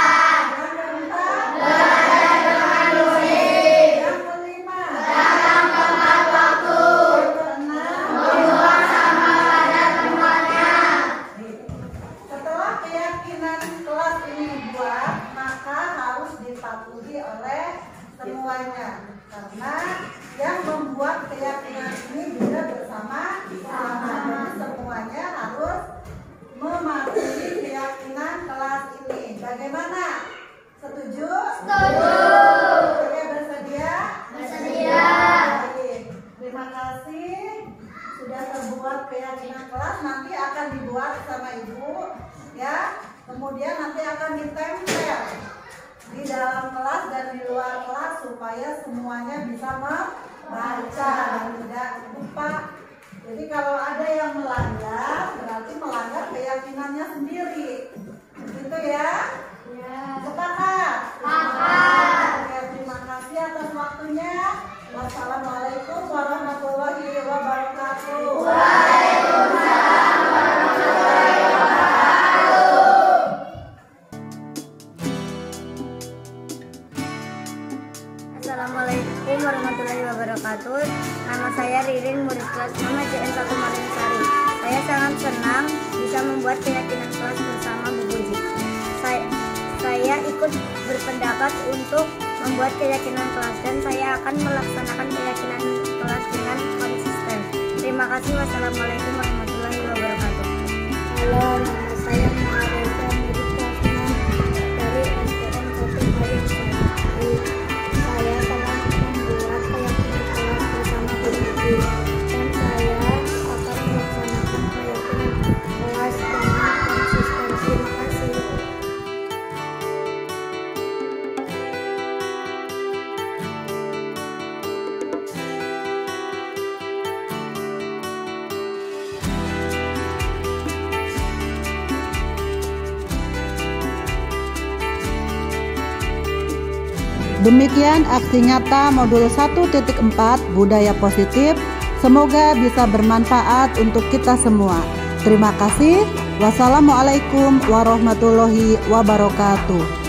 Yang keempat, belajar dengan musik. Yang kelima, datang tepat waktu. Yang keenam, membuang sampah pada tempatnya. Setelah keyakinan kelas ini dibuat, maka harus dipatuhi oleh semuanya. Karena yang membuat keyakinan ini juga bersama-sama. Jadi semuanya harus mematuhi keyakinan kelas ini. Bagaimana? Setuju? Setuju. Oke, bersedia? Bersedia. Baik. Terima kasih sudah terbuat keyakinan kelas. Nanti akan dibuat sama Ibu, ya. Kemudian nanti akan ditempel di dalam kelas dan di luar kelas supaya semuanya bisa membaca dan tidak lupa. Jadi kalau ada yang melanggar, berarti melanggar keyakinannya sendiri. Gitu ya? Ya. Sepakat? Sepakat. Oke, terima kasih atas waktunya. Wassalamualaikum warahmatullahi wabarakatuh. Waalaikumsalam warahmatullahi wabarakatuh. Assalamualaikum warahmatullahi wabarakatuh. Nama saya Ririn, murid kelas 6 JN1 Maringsari. Saya sangat senang bisa membuat keyakinan kelas bersama Bu Puji. Saya ikut berpendapat untuk membuat keyakinan kelas dan saya akan melaksanakan keyakinan kelas dengan konsisten. Terima kasih. Wassalamualaikum warahmatullahi wabarakatuh. Halo, nama saya Mahareza, murid kelas 6 dari SDN 1 Maringsari. Saya telah membuat keyakinan kelas bersama Bu Puji dan saya akan melaksanakan keyakinan kelas dengan konsisten. Terima kasih. Demikian aksi nyata modul 1.4 budaya positif. Semoga bisa bermanfaat untuk kita semua. Terima kasih. Wassalamualaikum warahmatullahi wabarakatuh.